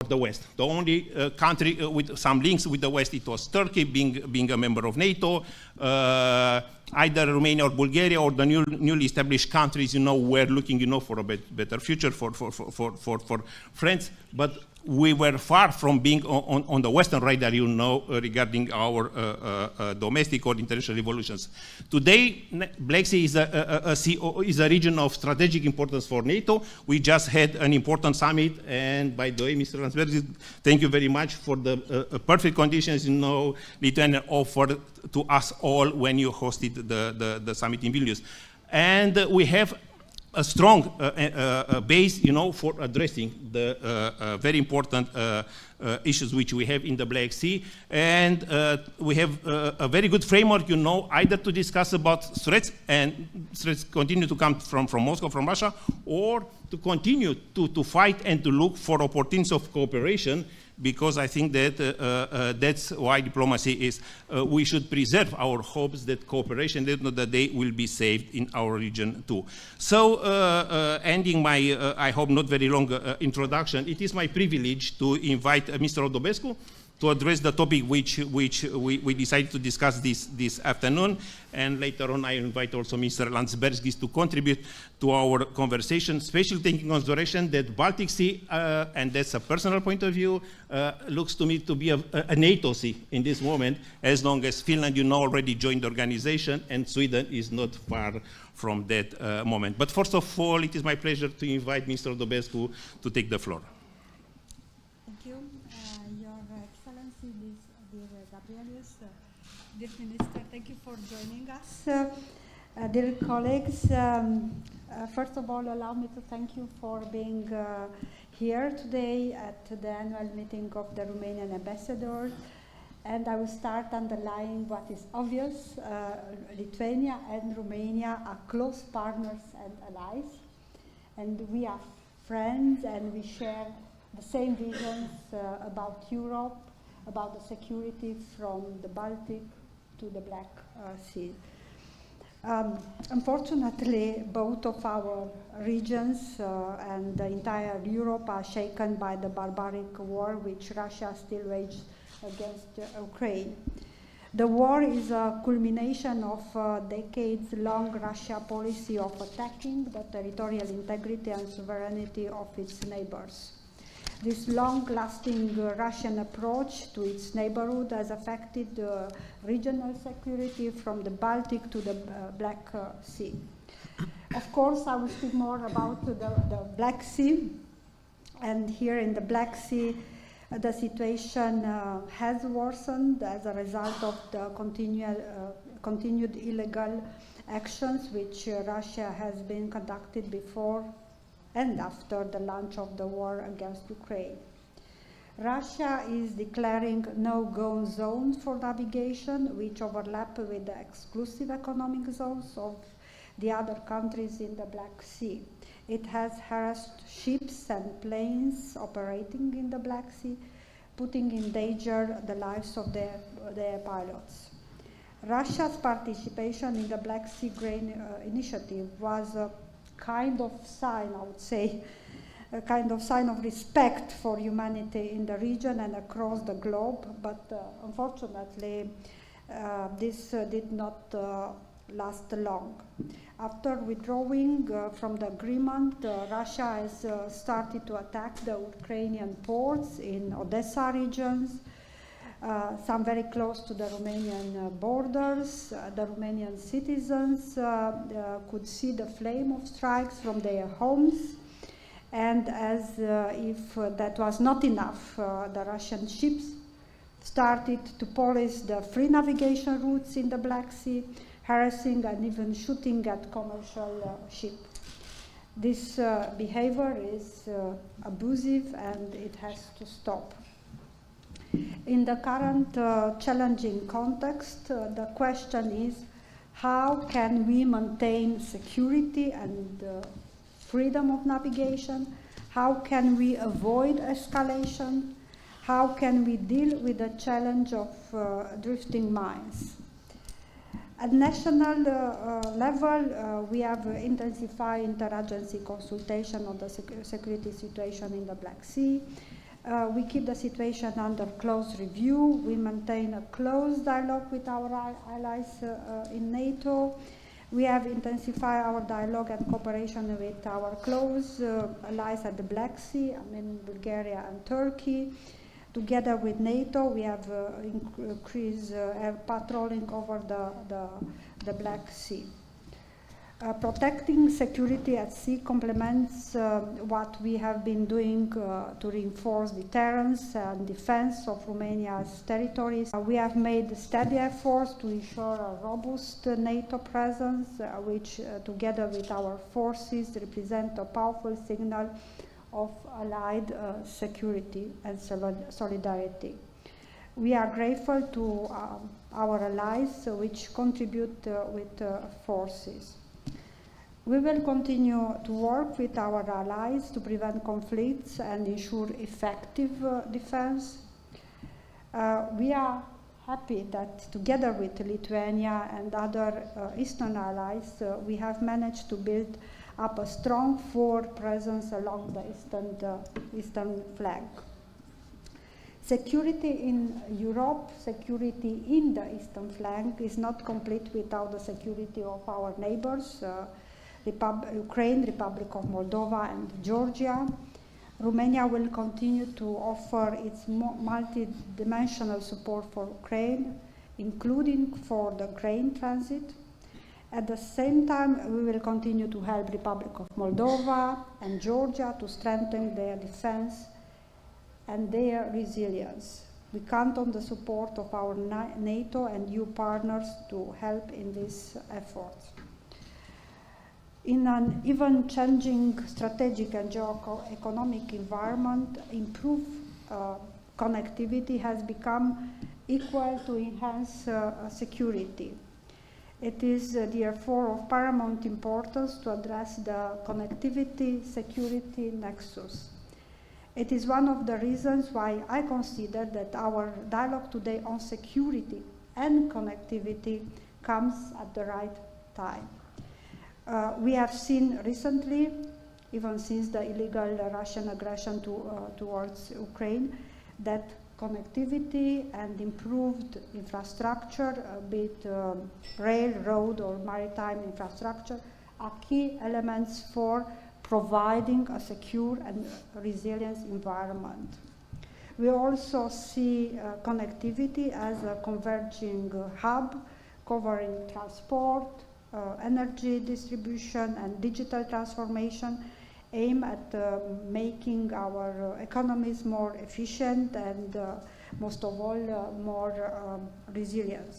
the West. The only country with some links with the West, it was Turkey, being a member of NATO. Either Romania or Bulgaria or the newly established countries, were looking, for a better future for friends. But we were far from being on the Western radar, regarding our domestic or international evolutions. Today, Black Sea is a region of strategic importance for NATO. We just had an important summit, and by the way, Mr. Landsbergis, thank you very much for the perfect conditions, Lithuania offered to us all when you hosted the summit in Vilnius. And we have a strong base, for addressing the very important issues which we have in the Black Sea. And we have a very good framework, either to discuss about threats, and threats continue to come from Moscow, from Russia, or to continue to fight and to look for opportunities of cooperation, because I think that that's why diplomacy is. We should preserve our hopes that cooperation, at the end of the day, will be saved in our region too. So, ending my, I hope not very long introduction, it is my privilege to invite Mr. Odobescu to address the topic which we decided to discuss this afternoon. And later on, I invite also Mr. Landsbergis to contribute to our conversation, especially taking consideration that Baltic Sea, and that's a personal point of view, looks to me to be a NATO sea in this moment, as long as Finland, already joined the organization, and Sweden is not far from that moment. But first of all, it is my pleasure to invite Mr. Odobescu to take the floor. Thank you. Your Excellency, dear Gabrielius, dear Minister, thank you for joining us. Dear colleagues, first of all, allow me to thank you for being here today at the annual meeting of the Romanian ambassadors. And I will start underlining what is obvious. Lithuania and Romania are close partners and allies. And we are friends, and we share the same visions about Europe, about the security from the Baltic to the Black Sea. Unfortunately, both of our regions and the entire Europe are shaken by the barbaric war which Russia still waged against Ukraine. The war is a culmination of a decades-long Russia policy of attacking the territorial integrity and sovereignty of its neighbors. This long-lasting Russian approach to its neighborhood has affected regional security from the Baltic to the Black Sea. Of course, I will speak more about the Black Sea. And here in the Black Sea, the situation has worsened as a result of the continued illegal actions which Russia has been conducted before and after the launch of the war against Ukraine. Russia is declaring no-go zones for navigation, which overlap with the exclusive economic zones of the other countries in the Black Sea. It has harassed ships and planes operating in the Black Sea, putting in danger the lives of their pilots. Russia's participation in the Black Sea Grain Initiative was a kind of sign, I would say, a kind of sign of respect for humanity in the region and across the globe, but unfortunately this did not last long. After withdrawing from the agreement, Russia has started to attack the Ukrainian ports in Odessa regions, some very close to the Romanian borders. The Romanian citizens could see the flame of strikes from their homes, and as if that was not enough, the Russian ships started to police the free navigation routes in the Black Sea, harassing and even shooting at commercial ships. This behavior is abusive, and it has to stop. In the current challenging context, the question is, how can we maintain security and freedom of navigation? How can we avoid escalation? How can we deal with the challenge of drifting mines? At national level, we have intensified interagency consultation on the security situation in the Black Sea. We keep the situation under close review. We maintain a close dialogue with our allies in NATO. We have intensified our dialogue and cooperation with our close allies at the Black Sea, I mean Bulgaria and Turkey. Together with NATO, we have increased air patrolling over the Black Sea. Protecting security at sea complements what we have been doing to reinforce deterrence and defense of Romania's territories. We have made steady efforts to ensure a robust NATO presence, which together with our forces represent a powerful signal of allied security and solidarity. We are grateful to our allies which contribute with forces. We will continue to work with our allies to prevent conflicts and ensure effective defense. We are happy that together with Lithuania and other Eastern allies, we have managed to build up a strong forward presence along the eastern flank. Security in Europe, security in the eastern flank is not complete without the security of our neighbors, Ukraine, Republic of Moldova, and Georgia. Romania will continue to offer its multi-dimensional support for Ukraine, including for the grain transit. At the same time, we will continue to help Republic of Moldova and Georgia to strengthen their defense and their resilience. We count on the support of our NATO and EU partners to help in this effort. In an even changing strategic and geo-economic environment, improved connectivity has become equal to enhance security. It is therefore of paramount importance to address the connectivity security nexus. It is one of the reasons why I consider that our dialogue today on security and connectivity comes at the right time. We have seen recently, even since the illegal Russian aggression towards Ukraine, that connectivity and improved infrastructure, be it rail, road, or maritime infrastructure, are key elements for providing a secure and resilient environment. We also see connectivity as a converging hub covering transport, energy distribution, and digital transformation, aim at making our economies more efficient and, most of all, more resilient.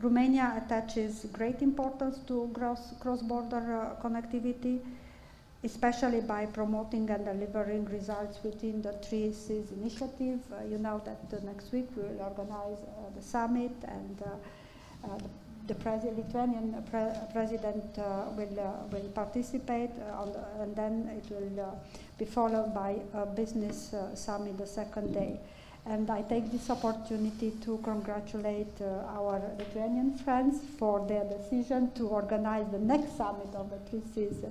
Romania attaches great importance to cross-border connectivity, especially by promoting and delivering results within the 3 Seas initiative. You know that next week we will organize the summit, and the Lithuanian president will participate, and then it will be followed by a business summit the second day. And I take this opportunity to congratulate our Lithuanian friends for their decision to organize the next summit of the 3 Seas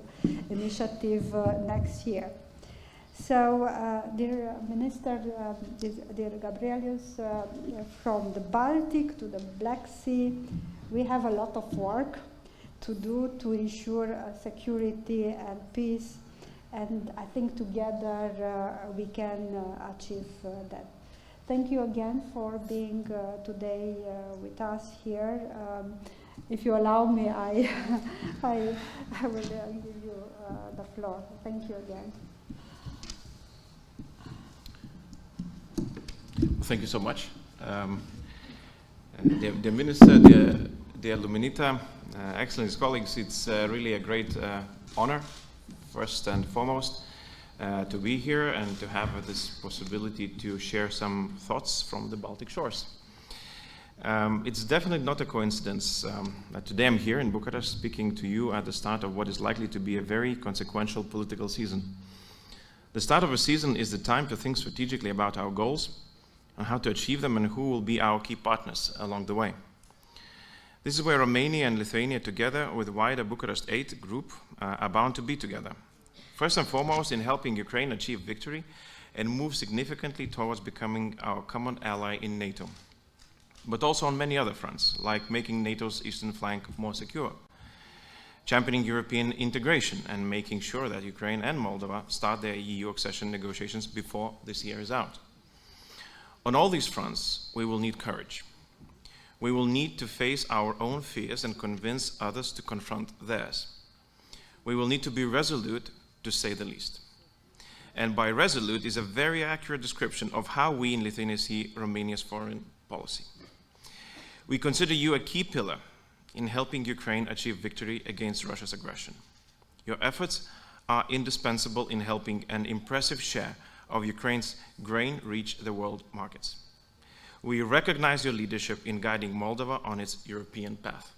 initiative next year. So, dear Minister, dear Gabrielius, from the Baltic to the Black Sea, we have a lot of work to do to ensure security and peace, and I think together we can achieve that. Thank you again for being today with us here. If you allow me, I will give you the floor. Thank you again. Thank you so much. Dear Minister, dear Luminița, excellent colleagues, it's really a great honor, first and foremost, to be here and to have this possibility to share some thoughts from the Baltic shores. It's definitely not a coincidence that today I'm here in Bucharest speaking to you at the start of what is likely to be a very consequential political season. The start of a season is the time to think strategically about our goals and how to achieve them and who will be our key partners along the way. This is where Romania and Lithuania, together with the wider Bucharest 8 group, are bound to be together. First and foremost, in helping Ukraine achieve victory and move significantly towards becoming our common ally in NATO. But also on many other fronts, like making NATO's eastern flank more secure, championing European integration, and making sure that Ukraine and Moldova start their EU accession negotiations before this year is out. On all these fronts, we will need courage. We will need to face our own fears and convince others to confront theirs. We will need to be resolute, to say the least. And by resolute is a very accurate description of how we in Lithuania see Romania's foreign policy. We consider you a key pillar in helping Ukraine achieve victory against Russia's aggression. Your efforts are indispensable in helping an impressive share of Ukraine's grain reach the world markets. We recognize your leadership in guiding Moldova on its European path.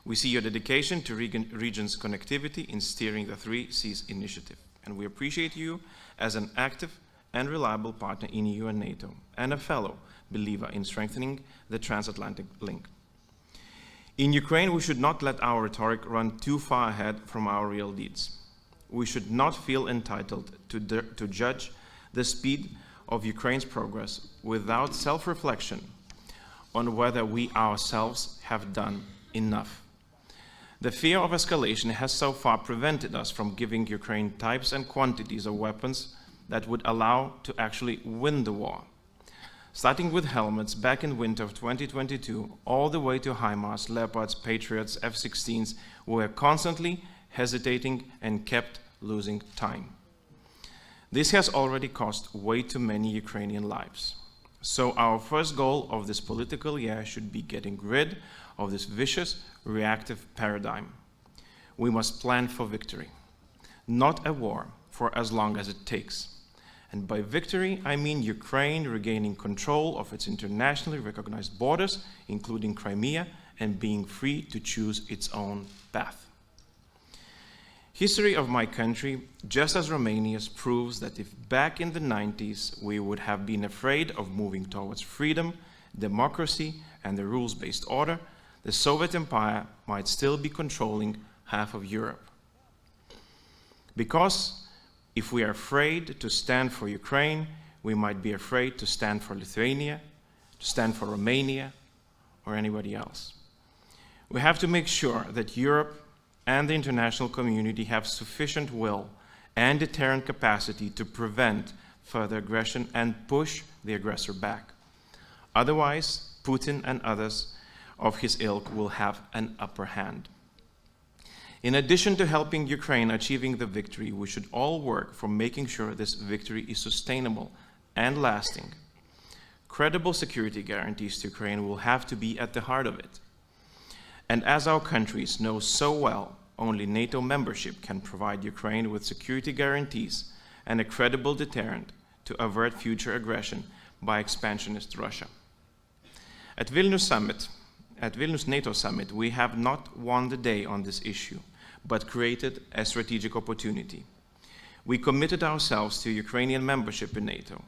We see your dedication to region's connectivity in steering the 3 Seas initiative, and we appreciate you as an active and reliable partner in EU and NATO, and a fellow believer in strengthening the transatlantic link. In Ukraine, we should not let our rhetoric run too far ahead from our real deeds. We should not feel entitled to judge the speed of Ukraine's progress without self-reflection on whether we ourselves have done enough. The fear of escalation has so far prevented us from giving Ukraine types and quantities of weapons that would allow to actually win the war. Starting with helmets back in winter of 2022, all the way to HIMARS, Leopards, Patriots, F-16s, we were constantly hesitating and kept losing time. This has already cost way too many Ukrainian lives. So our first goal of this political year should be getting rid of this vicious, reactive paradigm. We must plan for victory, not a war for as long as it takes. And by victory, I mean Ukraine regaining control of its internationally recognized borders, including Crimea, and being free to choose its own path. History of my country, just as Romania's, proves that if back in the 90s we would have been afraid of moving towards freedom, democracy, and the rules-based order, the Soviet Empire might still be controlling half of Europe. Because if we are afraid to stand for Ukraine, we might be afraid to stand for Lithuania, to stand for Romania, or anybody else. We have to make sure that Europe and the international community have sufficient will and deterrent capacity to prevent further aggression and push the aggressor back. Otherwise, Putin and others of his ilk will have an upper hand. In addition to helping Ukraine achieving the victory, we should all work for making sure this victory is sustainable and lasting. Credible security guarantees to Ukraine will have to be at the heart of it. And as our countries know so well, only NATO membership can provide Ukraine with security guarantees and a credible deterrent to avert future aggression by expansionist Russia. At Vilnius NATO Summit, we have not won the day on this issue, but created a strategic opportunity. We committed ourselves to Ukrainian membership in NATO.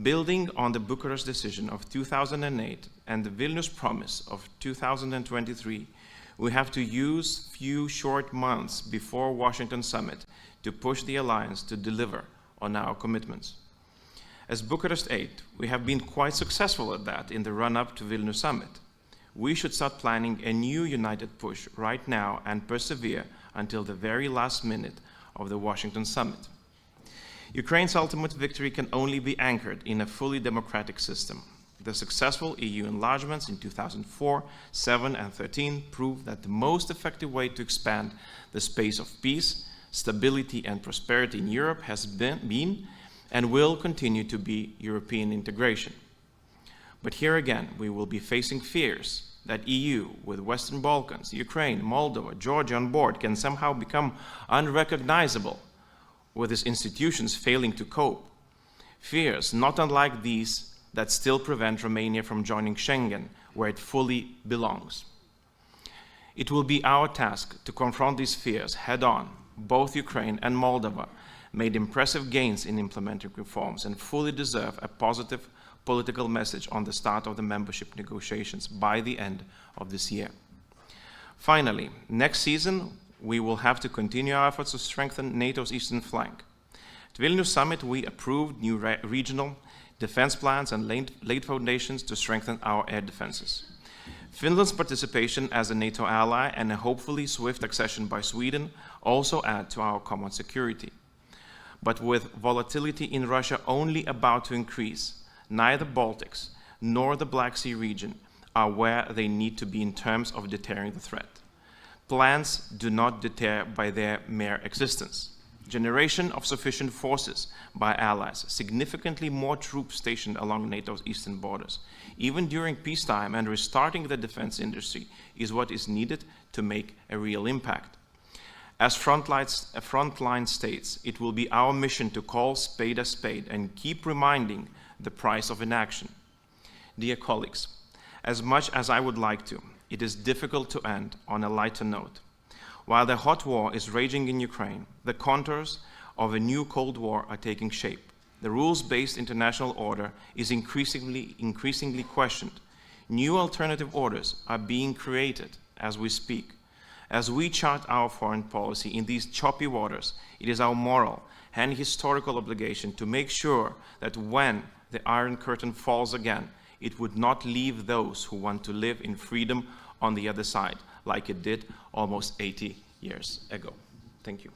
Building on the Bucharest decision of 2008 and the Vilnius promise of 2023, we have to use few short months before Washington Summit to push the alliance to deliver on our commitments. As Bucharest 8, we have been quite successful at that in the run-up to Vilnius Summit. We should start planning a new united push right now and persevere until the very last minute of the Washington Summit. Ukraine's ultimate victory can only be anchored in a fully democratic system. The successful EU enlargements in 2004, 7, and 13 prove that the most effective way to expand the space of peace, stability, and prosperity in Europe has been and will continue to be European integration. But here again, we will be facing fears that EU, with Western Balkans, Ukraine, Moldova, Georgia on board, can somehow become unrecognizable, with its institutions failing to cope. Fears not unlike these that still prevent Romania from joining Schengen, where it fully belongs. It will be our task to confront these fears head-on. Both Ukraine and Moldova made impressive gains in implementing reforms and fully deserve a positive political message on the start of the membership negotiations by the end of this year. Finally, next season, we will have to continue our efforts to strengthen NATO's eastern flank. At Vilnius Summit, we approved new regional defense plans and laid foundations to strengthen our air defenses. Finland's participation as a NATO ally and a hopefully swift accession by Sweden also add to our common security. But with volatility in Russia only about to increase, neither Baltics nor the Black Sea region are where they need to be in terms of deterring the threat. Plans do not deter by their mere existence. Generation of sufficient forces by allies, significantly more troops stationed along NATO's eastern borders, even during peacetime, and restarting the defense industry is what is needed to make a real impact. As frontline states, it will be our mission to call spade a spade and keep reminding the price of inaction. Dear colleagues, as much as I would like to, it is difficult to end on a lighter note. While the hot war is raging in Ukraine, the contours of a new Cold War are taking shape. The rules-based international order is increasingly questioned. New alternative orders are being created as we speak. As we chart our foreign policy in these choppy waters, it is our moral and historical obligation to make sure that when the Iron Curtain falls again, it would not leave those who want to live in freedom on the other side, like it did almost 80 years ago. Thank you.